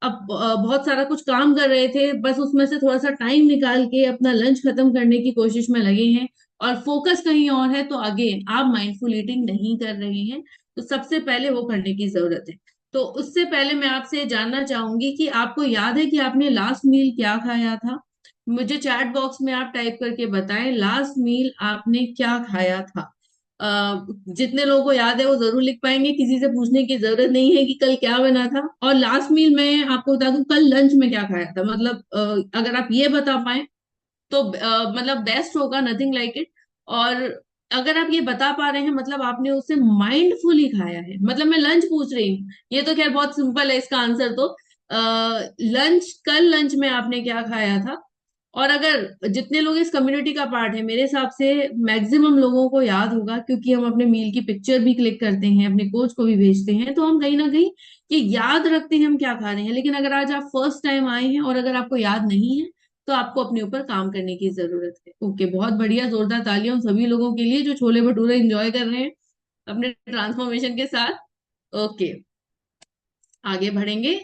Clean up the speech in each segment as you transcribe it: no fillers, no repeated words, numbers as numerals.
अब बहुत सारा कुछ काम कर रहे थे, बस उसमें से थोड़ा सा टाइम निकाल के अपना लंच खत्म करने की कोशिश में लगे हैं और फोकस कहीं और है, तो अगेन आप माइंडफुल ईटिंग नहीं कर रहे हैं। तो सबसे पहले वो करने की जरूरत है। तो उससे पहले मैं आपसे जानना चाहूंगी कि आपको याद है कि आपने लास्ट मील क्या खाया था? मुझे चैट बॉक्स में आप टाइप करके बताएं लास्ट मील आपने क्या खाया था। जितने लोगों को याद है वो जरूर लिख पाएंगे, किसी से पूछने की जरूरत नहीं है कि कल क्या बना था। और लास्ट मील मैं आपको बता दूं कल लंच में क्या खाया था, मतलब अगर आप ये बता पाए तो मतलब बेस्ट होगा, नथिंग लाइक इट। और अगर आप ये बता पा रहे हैं मतलब आपने उसे माइंडफुली खाया है। मतलब मैं लंच पूछ रही हूँ, ये तो खैर बहुत सिंपल है इसका आंसर तो। लंच, कल लंच में आपने क्या खाया था? और अगर जितने लोग इस कम्युनिटी का पार्ट है, मेरे हिसाब से मैक्सिमम लोगों को याद होगा, क्योंकि हम अपने मील की पिक्चर भी क्लिक करते हैं, अपने कोच को भी भेजते हैं, तो हम कहीं ना कहीं ये याद रखते हैं हम क्या खा रहे हैं। लेकिन अगर आज आप फर्स्ट टाइम आए हैं और अगर आपको याद नहीं है, तो आपको अपने ऊपर काम करने की जरूरत है। ओके, बहुत बढ़िया, जोरदार तालियां उन सभी लोगों के लिए जो छोले भटूरे एंजॉय कर रहे हैं अपने ट्रांसफॉर्मेशन के साथ। ओके, आगे बढ़ेंगे।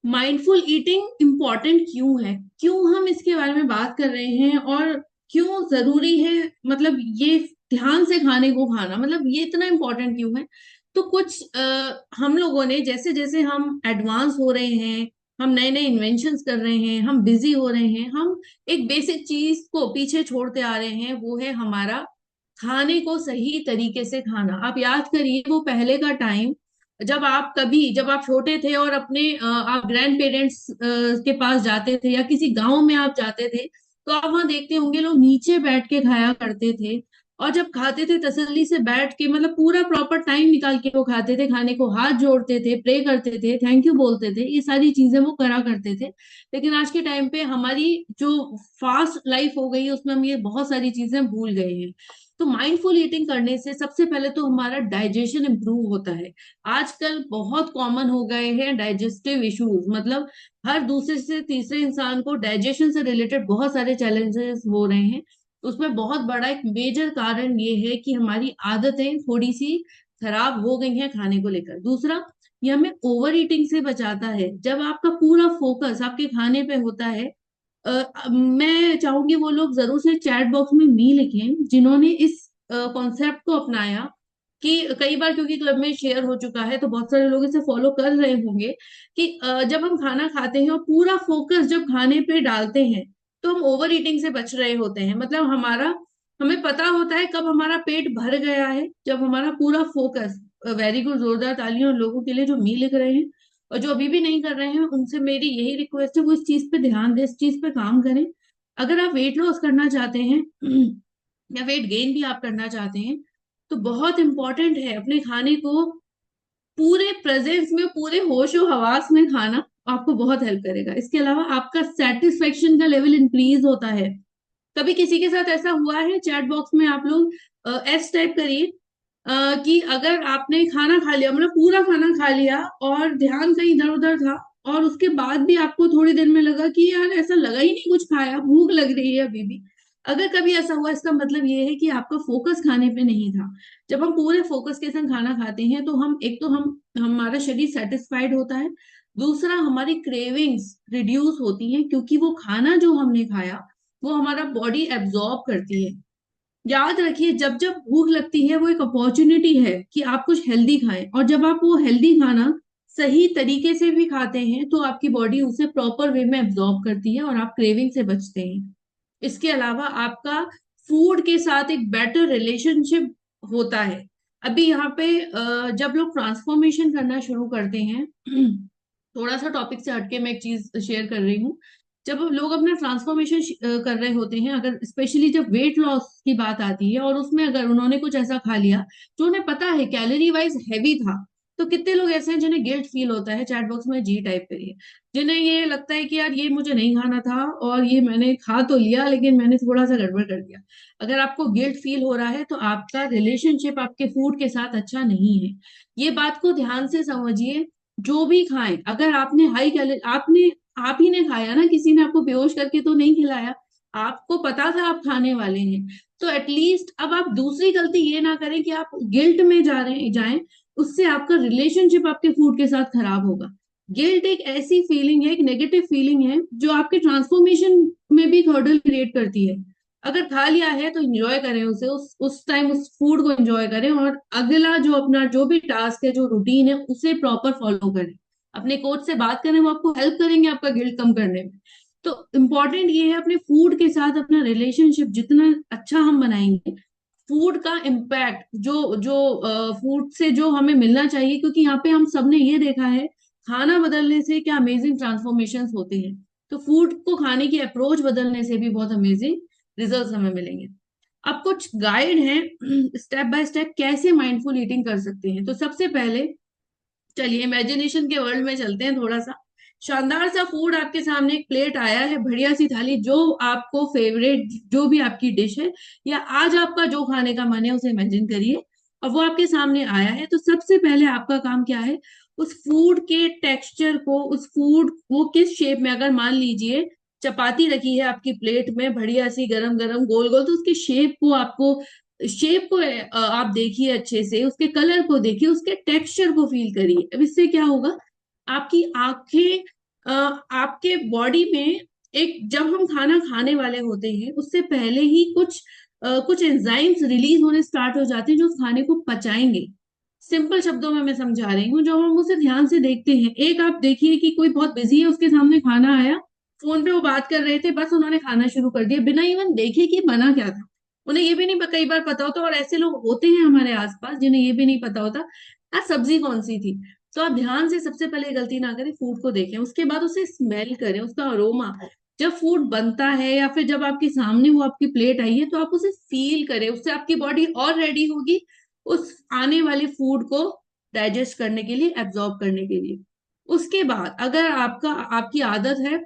माइंडफुल ईटिंग इम्पॉर्टेंट क्यों है, क्यों हम इसके बारे में बात कर रहे हैं और क्यों जरूरी है, मतलब ये ध्यान से खाने को खाना, मतलब ये इतना इम्पोर्टेंट क्यों है? तो कुछ हम लोगों ने जैसे जैसे हम एडवांस हो रहे हैं, हम नए नए इन्वेंशंस कर रहे हैं, हम बिजी हो रहे हैं, हम एक बेसिक चीज को पीछे छोड़ते आ रहे हैं, वो है हमारा खाने को सही तरीके से खाना। आप याद करिए वो पहले का टाइम, जब आप छोटे थे और अपने आप ग्रैंड पेरेंट्स के पास जाते थे या किसी गांव में आप जाते थे, तो आप वहां देखते होंगे लोग नीचे बैठ के खाया करते थे। और जब खाते थे तसल्ली से बैठ के, मतलब पूरा प्रॉपर टाइम निकाल के वो खाते थे, खाने को हाथ जोड़ते थे, प्रे करते थे, थैंक यू बोलते थे, ये सारी चीजें वो करा करते थे। लेकिन आज के टाइम पे हमारी जो फास्ट लाइफ हो गई है उसमें हम ये बहुत सारी चीजें भूल गए हैं। तो माइंडफुल ईटिंग करने से सबसे पहले तो हमारा डाइजेशन इंप्रूव होता है। आजकल बहुत कॉमन हो गए हैं डाइजेस्टिव इश्यूज, मतलब हर दूसरे से तीसरे इंसान को डाइजेशन से रिलेटेड बहुत सारे चैलेंजेस हो रहे हैं। उसमें बहुत बड़ा एक मेजर कारण ये है कि हमारी आदतें थोड़ी सी खराब हो गई हैं खाने को लेकर। दूसरा, ये हमें ओवर ईटिंग से बचाता है। जब आपका पूरा फोकस आपके खाने पे होता है, मैं चाहूंगी वो लोग जरूर से चैट बॉक्स में मी लिखें जिन्होंने इस कॉन्सेप्ट को अपनाया। कि कई बार क्योंकि क्लब में शेयर हो चुका है तो बहुत सारे लोग इसे फॉलो कर रहे होंगे कि जब हम खाना खाते हैं और पूरा फोकस जब खाने पे डालते हैं, तो हम ओवर ईटिंग से बच रहे होते हैं। मतलब हमें पता होता है कब हमारा पेट भर गया है, जब हमारा पूरा फोकस। वेरी गुड, जोरदार तालियां उन लोगों के लिए जो मी लिख रहे हैं। और जो अभी भी नहीं कर रहे हैं उनसे मेरी यही रिक्वेस्ट है, वो इस चीज पे ध्यान दें, इस चीज पे काम करें। अगर आप वेट लॉस करना चाहते हैं या वेट गेन भी आप करना चाहते हैं, तो बहुत इंपॉर्टेंट है अपने खाने को पूरे प्रेजेंस में, पूरे होशो हवास में खाना। आपको बहुत हेल्प करेगा। इसके अलावा आपका सेटिस्फेक्शन का लेवल इंक्रीज होता है। कभी किसी के साथ ऐसा हुआ है? चैट बॉक्स में आप लोग एस टाइप करिए कि अगर आपने खाना खा लिया, मतलब पूरा खाना खा लिया और ध्यान कहीं इधर उधर था, और उसके बाद भी आपको थोड़ी देर में लगा कि यार ऐसा लगा ही नहीं कुछ खाया, भूख लग रही है अभी भी। अगर कभी ऐसा हुआ, इसका मतलब ये है कि आपका फोकस खाने पे नहीं था। जब हम पूरे फोकस के साथ खाना खाते हैं तो हम एक तो हम हमारा शरीर सेटिस्फाइड होता है। दूसरा, हमारी क्रेविंग्स रिड्यूस होती हैं, क्योंकि वो खाना जो हमने खाया वो हमारा बॉडी एब्जॉर्ब करती है। याद रखिए, जब जब भूख लगती है वो एक अपॉर्चुनिटी है कि आप कुछ हेल्दी खाएं, और जब आप वो हेल्दी खाना सही तरीके से भी खाते हैं तो आपकी बॉडी उसे प्रॉपर वे में एब्जॉर्ब करती है और आप क्रेविंग से बचते हैं। इसके अलावा आपका फूड के साथ एक बेटर रिलेशनशिप होता है। अभी यहाँ पे जब लोग ट्रांसफॉर्मेशन करना शुरू करते हैं थोड़ा सा टॉपिक से हटके मैं एक चीज शेयर कर रही हूँ। जब लोग अपना ट्रांसफॉर्मेशन कर रहे होते हैं, अगर स्पेशली जब वेट लॉस की बात आती है और उसमें अगर उन्होंने कुछ ऐसा खा लिया जो उन्हें पता है कैलोरी वाइज हैवी था, तो कितने लोग ऐसे हैं जिन्हें गिल्ट फील होता है? चैट बॉक्स में जी टाइप करिए जिन्हें ये लगता है कि यार ये मुझे नहीं खाना था और ये मैंने खा तो लिया लेकिन मैंने थोड़ा सा गड़बड़ कर दिया। अगर आपको गिल्ट फील हो रहा है तो आपका रिलेशनशिप आपके फूड के साथ अच्छा नहीं है। ये बात को ध्यान से समझिए। जो भी खाएं, अगर आपने हाई कैलोरी, आप ही ने खाया ना, किसी ने आपको बेहोश करके तो नहीं खिलाया। आपको पता था आप खाने वाले हैं, तो एटलीस्ट अब आप दूसरी गलती ये ना करें कि आप गिल्ट में जा रहे जाएं। उससे आपका रिलेशनशिप आपके फूड के साथ खराब होगा। गिल्ट एक ऐसी फीलिंग है, एक नेगेटिव फीलिंग है जो आपके ट्रांसफॉर्मेशन में भी हर्डल क्रिएट करती है। अगर खा लिया है तो एंजॉय करें उसे, उस टाइम उस फूड को एंजॉय करें, और अगला जो अपना जो भी टास्क है, जो रूटीन है, उसे प्रॉपर फॉलो करें। अपने कोच से बात करें, वो आपको हेल्प करेंगे आपका गिल्ट कम करने में। तो इम्पोर्टेंट ये है, अपने फूड के साथ अपना रिलेशनशिप जितना अच्छा हम बनाएंगे, फूड का इम्पैक्ट जो जो फूड से जो हमें मिलना चाहिए, क्योंकि यहाँ पे हम सबने ये देखा है, खाना बदलने से क्या अमेजिंग ट्रांसफॉर्मेशंस होते हैं। तो फूड को खाने की अप्रोच बदलने से भी बहुत अमेजिंग रिजल्ट्स हमें मिलेंगे। अब कुछ गाइड हैं स्टेप बाय स्टेप कैसे माइंडफुल ईटिंग कर सकते हैं। तो सबसे पहले चलिए इमेजिनेशन के वर्ल्ड में चलते हैं थोड़ा सा। शानदार सा फूड आपके सामने, एक प्लेट आया है, बढ़िया सी थाली, जो आपको फेवरेट, जो भी आपकी डिश है, या आज आपका जो खाने का मन है उसे इमेजिन करिए, और वो आपके सामने आया है। तो सबसे पहले आपका काम क्या है, उस फूड के टेक्सचर को, उस फूड वो किस शेप में, अगर मान लीजिए चपाती रखी है आपकी प्लेट में बढ़िया सी गरम गरम गोल गोल, तो उसके शेप को आप देखिए अच्छे से, उसके कलर को देखिए, उसके टेक्सचर को फील करिए। अब इससे क्या होगा, आपकी आंखें आपके बॉडी में, एक जब हम खाना खाने वाले होते हैं उससे पहले ही कुछ एंजाइम्स रिलीज होने स्टार्ट हो जाते हैं जो उस खाने को पचाएंगे। सिंपल शब्दों में मैं समझा रही हूँ, जब हम उसे ध्यान से देखते हैं, एक आप देखिए कि कोई बहुत बिजी है, उसके सामने खाना आया, फोन पे वो बात कर रहे थे, बस उन्होंने खाना शुरू कर दिया बिना इवन देखे कि बना क्या था। उन्हें ये भी नहीं कई बार पता होता, और ऐसे लोग होते हैं हमारे आसपास जिन्हें ये भी नहीं पता होता आज सब्जी कौन सी थी। तो आप ध्यान से सबसे पहले गलती ना करें, फूड को देखें, उसके बाद उसे स्मेल करें, उसका अरोमा। जब फूड बनता है या फिर जब आपके सामने वो आपकी प्लेट आई है, तो आप उसे फील करें, उससे आपकी बॉडी और रेडी होगी उस आने वाले फूड को डाइजेस्ट करने के लिए, एब्जॉर्ब करने के लिए। उसके बाद अगर आपकी आदत है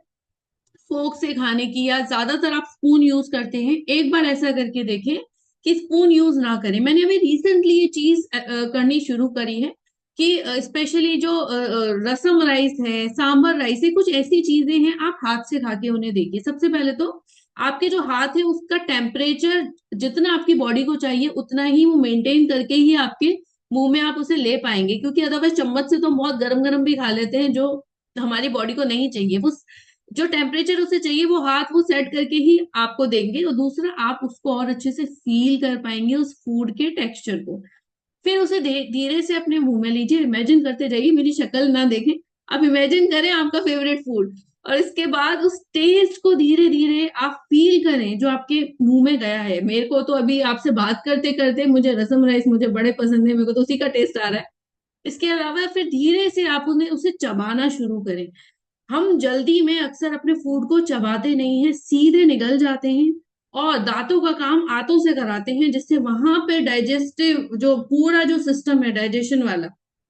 फोक से खाने की, या ज्यादातर आप स्पून यूज करते हैं, एक बार ऐसा करके देखें कि स्पून यूज ना करें। मैंने अभी रिसेंटली ये चीज करनी शुरू करी है कि स्पेशली जो रसम राइस है, सांबर राइस है, कुछ ऐसी चीजें हैं, आप हाथ से खा के उन्हें देखिए। सबसे पहले तो आपके जो हाथ है उसका टेम्परेचर जितना आपकी बॉडी को चाहिए उतना ही वो मेंटेन करके ही आपके मुंह में आप उसे ले पाएंगे, क्योंकि अदरवाइज चम्मच से तो हम बहुत गरम गरम भी खा लेते हैं जो हमारी बॉडी को नहीं चाहिए। वो जो टेम्परेचर उसे चाहिए वो हाथ वो सेट करके ही आपको देंगे, और दूसरा आप उसको और अच्छे से फील कर पाएंगे उस फूड के टेक्सचर को। फिर उसे धीरे से अपने मुंह में लीजिए, इमेजिन करते जाइए, मेरी शक्ल ना देखें, आप इमेजिन करें आपका फेवरेट फूड, और इसके बाद उस टेस्ट को धीरे धीरे आप फील करें जो आपके मुंह में गया है। मेरे को तो अभी आपसे बात करते करते मुझे रसम राइस मुझे बड़े पसंद है, मेरे को तो उसी का टेस्ट आ रहा है। इसके अलावा फिर धीरे से आप उन्हें उसे चबाना शुरू करें। हम जल्दी में अक्सर अपने फूड को चबाते नहीं हैं, सीधे निगल जाते हैं, और दांतों का काम आंतों से कराते हैं, जिससे वहां पे डाइजेस्टिव जो पूरा जो सिस्टम है डाइजेशन वाला,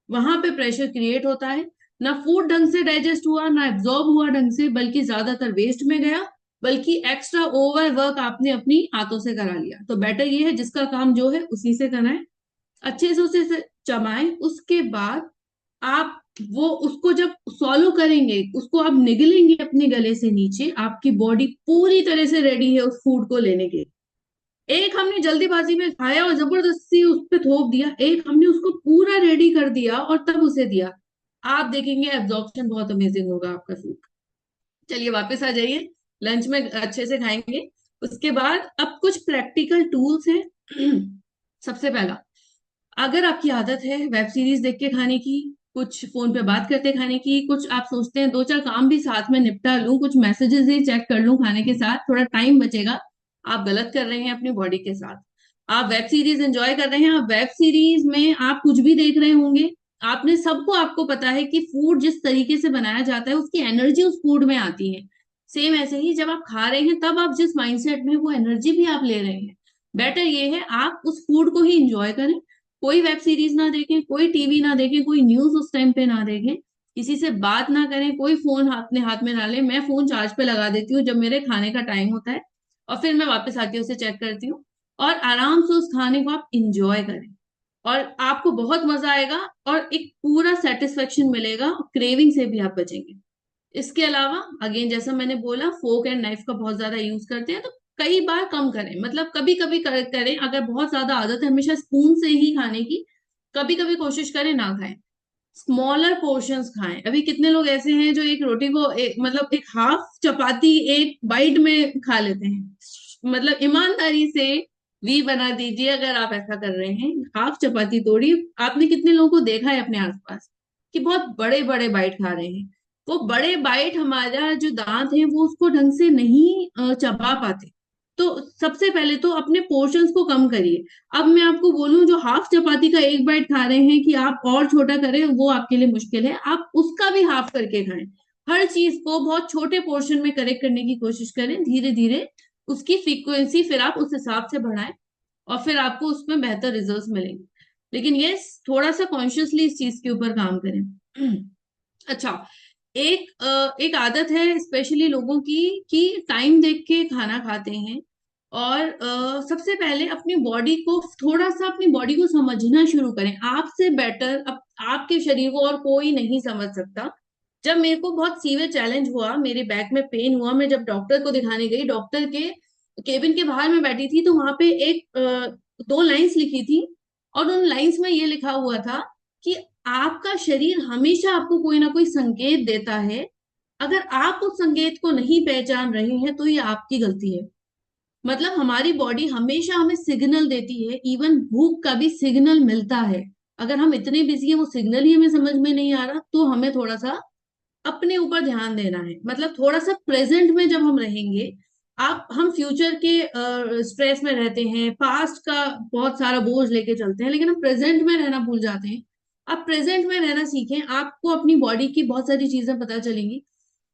वहां पे प्रेशर क्रिएट होता है। ना फूड ढंग से डाइजेस्ट हुआ, ना एब्जॉर्ब हुआ ढंग से, बल्कि ज्यादातर वेस्ट में गया, बल्कि एक्स्ट्रा ओवर वर्क आपने अपनी आंतों से करा लिया। तो बेटर ये है जिसका काम जो है उसी से कराएं, अच्छे से उसे चबाएं। उसके बाद आप वो उसको जब सॉलो करेंगे, उसको आप निगलेंगे अपने गले से नीचे, आपकी बॉडी पूरी तरह से रेडी है उस फूड को लेने के। एक हमने जल्दीबाजी में खाया और जबरदस्ती उस पर थोप दिया, एक हमने उसको पूरा रेडी कर दिया और तब उसे दिया। आप देखेंगे एब्जॉर्प्शन बहुत अमेजिंग होगा आपका फूड। चलिए वापस आ जाइए, लंच में अच्छे से खाएंगे। उसके बाद अब कुछ प्रैक्टिकल टूल्स हैं। सबसे पहला, अगर आपकी आदत है वेब सीरीज देख के खाने की, कुछ फोन पे बात करते खाने की, कुछ आप सोचते हैं दो चार काम भी साथ में निपटा लूं, कुछ मैसेजेस ही चेक कर लूं खाने के साथ, थोड़ा टाइम बचेगा, आप गलत कर रहे हैं अपनी बॉडी के साथ। आप वेब सीरीज एंजॉय कर रहे हैं, आप वेब सीरीज में आप कुछ भी देख रहे होंगे, आपको पता है कि फूड जिस तरीके से बनाया जाता है उसकी एनर्जी उस फूड में आती है। सेम ऐसे ही जब आप खा रहे हैं तब आप जिस माइंडसेट में, वो एनर्जी भी आप ले रहे हैं। बेटर ये है आप उस फूड को ही इंजॉय करें, कोई वेब सीरीज ना देखें, कोई टीवी ना देखें, कोई न्यूज उस टाइम पे ना देखें, किसी से बात ना करें, कोई फोन अपने हाथ में ना लें। मैं फोन चार्ज पे लगा देती हूँ जब मेरे खाने का टाइम होता है, और फिर मैं वापस आके उसे चेक करती हूँ, और आराम से उस खाने को आप इंजॉय करें, और आपको बहुत मजा आएगा, और एक पूरा सेटिस्फेक्शन मिलेगा, क्रेविंग से भी आप बचेंगे। इसके अलावा अगेन जैसा मैंने बोला, फोक एंड नाइफ का बहुत ज्यादा यूज करते हैं, तो कई बार कम करें, मतलब कभी कभी करें। अगर बहुत ज्यादा आदत है हमेशा स्पून से ही खाने की, कभी कभी कोशिश करें ना खाएं। स्मॉलर पोर्शंस खाएं। अभी कितने लोग ऐसे हैं जो एक रोटी को मतलब एक हाफ चपाती एक बाइट में खा लेते हैं। मतलब ईमानदारी से वी बना दीजिए अगर आप ऐसा कर रहे हैं, हाफ चपाती तोड़ी। आपने कितने लोगों को देखा है अपने आसपास कि बहुत बड़े बड़े बाइट खा रहे हैं? वो बड़े बाइट हमारा जो दांत है वो उसको ढंग से नहीं चबा पाते। तो सबसे पहले तो अपने पोर्शंस को कम करिए। अब मैं आपको बोलूं, जो हाफ चपाती का एक बाइट खा रहे हैं कि आप और छोटा करें, वो आपके लिए मुश्किल है। आप उसका भी हाफ करके खाएं। हर चीज को बहुत छोटे पोर्शन में करेक्ट करने की कोशिश करें, धीरे धीरे उसकी फ्रीक्वेंसी फिर आप उस हिसाब से बढ़ाएं और फिर आपको उसमें बेहतर रिजल्ट्स मिलेंगे। लेकिन ये थोड़ा सा कॉन्शियसली इस चीज के ऊपर काम करें। अच्छा, एक आदत है स्पेशली लोगों की कि टाइम देख के खाना खाते हैं। और सबसे पहले अपनी बॉडी को थोड़ा सा अपनी बॉडी को समझना शुरू करें। आपसे बेटर आपके शरीर को और कोई नहीं समझ सकता। जब मेरे को बहुत सीवियर चैलेंज हुआ, मेरे बैक में पेन हुआ, मैं जब डॉक्टर को दिखाने गई, डॉक्टर के केबिन के बाहर में बैठी थी, तो वहां पे एक दो लाइंस लिखी थी। और उन लाइंस में ये लिखा हुआ था कि आपका शरीर हमेशा आपको कोई ना कोई संकेत देता है। अगर आप उस संकेत को नहीं पहचान रहे हैं तो ये आपकी गलती है। मतलब हमारी बॉडी हमेशा हमें सिग्नल देती है, इवन भूख का भी सिग्नल मिलता है। अगर हम इतने बिजी हैं, वो सिग्नल ही हमें समझ में नहीं आ रहा, तो हमें थोड़ा सा अपने ऊपर ध्यान देना है। मतलब थोड़ा सा प्रेजेंट में जब हम रहेंगे, आप हम फ्यूचर के स्ट्रेस में रहते हैं, पास्ट का बहुत सारा बोझ लेके चलते हैं, लेकिन हम प्रेजेंट में रहना भूल जाते हैं। आप प्रेजेंट में रहना सीखें, आपको अपनी बॉडी की बहुत सारी चीजें पता चलेंगी।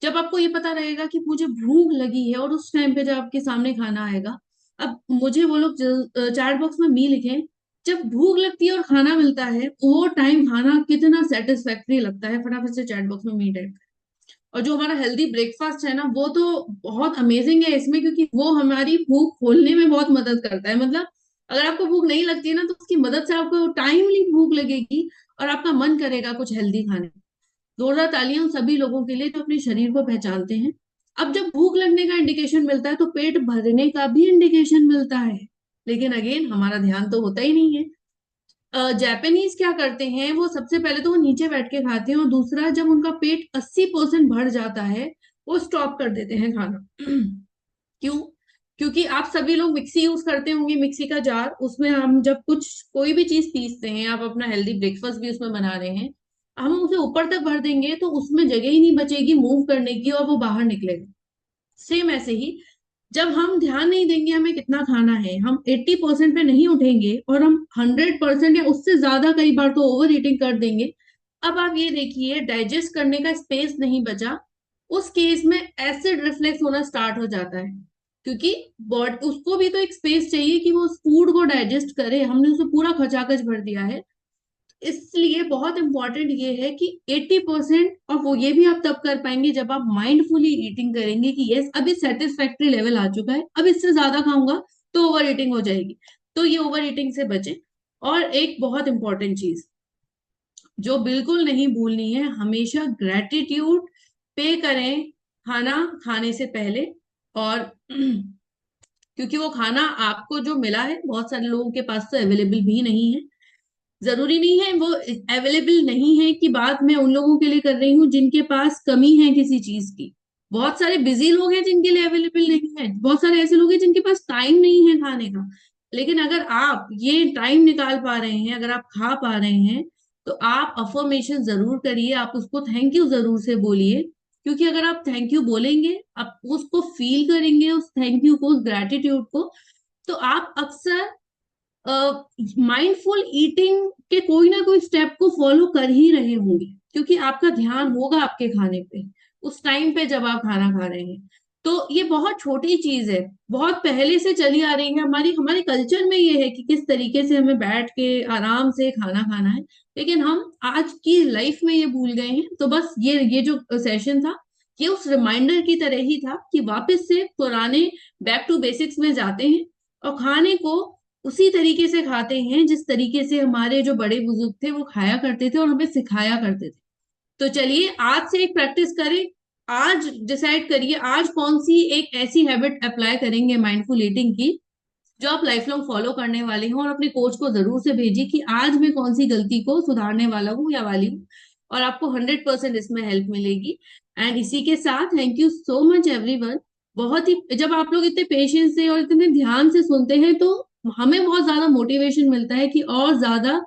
जब आपको ये पता रहेगा कि मुझे भूख लगी है, और उस टाइम पे जब आपके सामने खाना आएगा। अब मुझे वो लोग चैट बॉक्स में मी लिखें, जब भूख लगती है और खाना मिलता है, वो टाइम खाना कितना सेटिस्फैक्टरी लगता है। फटाफट से चैट बॉक्स में मी टाइप। और जो हमारा हेल्दी ब्रेकफास्ट है ना, वो तो बहुत अमेजिंग है इसमें, क्योंकि वो हमारी भूख खोलने में बहुत मदद करता है। मतलब अगर आपको भूख नहीं लगती है ना, तो उसकी मदद से आपको टाइमली भूख लगेगी और आपका मन करेगा कुछ हेल्दी खाने। जोरदार तालियां उन सभी लोगों के लिए जो अपने शरीर को पहचानते हैं। अब जब भूख लगने का इंडिकेशन मिलता है, तो पेट भरने का भी इंडिकेशन मिलता है। लेकिन अगेन हमारा ध्यान तो होता ही नहीं है। जापानीज क्या करते हैं, वो सबसे पहले तो वो नीचे बैठ के खाते हैं, और दूसरा जब उनका पेट 80% भर जाता है, वो स्टॉप कर देते हैं खाना। क्यों? क्योंकि आप सभी लोग मिक्सी यूज करते होंगे, मिक्सी का जार, उसमें हम जब कुछ कोई भी चीज पीसते हैं, आप अपना हेल्दी ब्रेकफास्ट भी उसमें बना रहे हैं, हम उसे ऊपर तक भर देंगे तो उसमें जगह ही नहीं बचेगी मूव करने की, और वो बाहर निकलेगा। सेम ऐसे ही, जब हम ध्यान नहीं देंगे हमें कितना खाना है, हम 80% पे नहीं उठेंगे और हम 100% या उससे ज्यादा कई बार तो ओवर ईटिंग कर देंगे। अब आप ये देखिए, डाइजेस्ट करने का स्पेस नहीं बचा। उस केस में एसिड रिफ्लेक्स होना स्टार्ट हो जाता है, क्योंकि बॉडी उसको भी तो एक स्पेस चाहिए कि वो उस फूड को डाइजेस्ट करे, हमने उसे पूरा खचाखच भर दिया है। इसलिए बहुत इंपॉर्टेंट ये है कि 80%, और वो ये भी आप तब कर पाएंगे जब आप माइंडफुली ईटिंग करेंगे कि यस अभी सेटिस्फैक्ट्री लेवल आ चुका है, अब इससे ज्यादा खाऊंगा तो ओवर ईटिंग हो जाएगी। तो ये ओवर ईटिंग से बचे। और एक बहुत इंपॉर्टेंट चीज जो बिल्कुल नहीं भूलनी है, हमेशा ग्रेटिट्यूड पे करें खाना खाने से पहले। और क्योंकि वो खाना आपको जो मिला है, बहुत सारे लोगों के पास तो अवेलेबल भी नहीं है। जरूरी नहीं है वो अवेलेबल नहीं है कि बात मैं उन लोगों के लिए कर रही हूँ जिनके पास कमी है किसी चीज की। बहुत सारे बिजी लोग हैं जिनके लिए अवेलेबल नहीं है, बहुत सारे ऐसे लोग हैं जिनके पास टाइम नहीं है खाने का। लेकिन अगर आप ये टाइम निकाल पा रहे हैं, अगर आप खा पा रहे हैं, तो आप अफर्मेशन जरूर करिए, आप उसको थैंक यू जरूर से बोलिए। क्योंकि अगर आप थैंक यू बोलेंगे, आप उसको फील करेंगे, उस थैंक यू को, उस ग्रेटिट्यूड को, तो आप अक्सर माइंडफुल ईटिंग के कोई ना कोई स्टेप को फॉलो कर ही रहे होंगे, क्योंकि आपका ध्यान होगा आपके खाने पे उस टाइम पे जब आप खाना खा रहे हैं। तो ये बहुत छोटी चीज है, बहुत पहले से चली आ रही है, हमारी हमारे कल्चर में ये है कि किस तरीके से हमें बैठ के आराम से खाना खाना है। लेकिन हम आज की लाइफ में ये भूल गए हैं। तो बस ये जो सेशन था, ये उस रिमाइंडर की तरह ही था कि वापस से पुराने बैक टू बेसिक्स में जाते हैं और खाने को उसी तरीके से खाते हैं जिस तरीके से हमारे जो बड़े बुजुर्ग थे वो खाया करते थे और हमें सिखाया करते थे। तो चलिए आज से एक प्रैक्टिस करें। आज डिसाइड करिए आज कौन सी एक ऐसी हैबिट अप्लाई करेंगे माइंडफुल ईटिंग की, जो आप लाइफ लॉन्ग फॉलो करने वाले हैं, और अपने कोच को जरूर से भेजिए कि आज मैं कौन सी गलती को सुधारने वाला हूँ या वाली हूँ। और आपको 100% इसमें हेल्प मिलेगी। एंड इसी के साथ thank you so much everyone. बहुत ही, जब आप लोग इतने पेशेंस से और इतने ध्यान से सुनते हैं तो हमें बहुत ज्यादा मोटिवेशन मिलता है कि और ज्यादा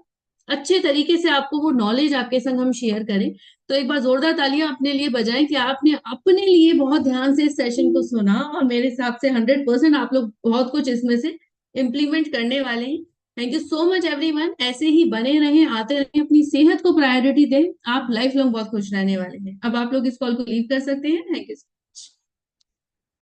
अच्छे तरीके से आपको वो नॉलेज आपके संग हम शेयर करें। तो एक बार जोरदार तालियां अपने लिए बजाएं कि आपने अपने लिए बहुत ध्यान से इस सेशन को सुना, और मेरे हिसाब से 100% आप लोग बहुत कुछ इसमें से इम्प्लीमेंट करने वाले हैं। Thank you so much everyone, ऐसे ही बने रहें, आते रहें, अपनी सेहत को प्रायोरिटी दें, आप लाइफ लॉन्ग बहुत खुश रहने वाले हैं। अब आप लोग इस कॉल को लीव कर सकते हैं। Thank you.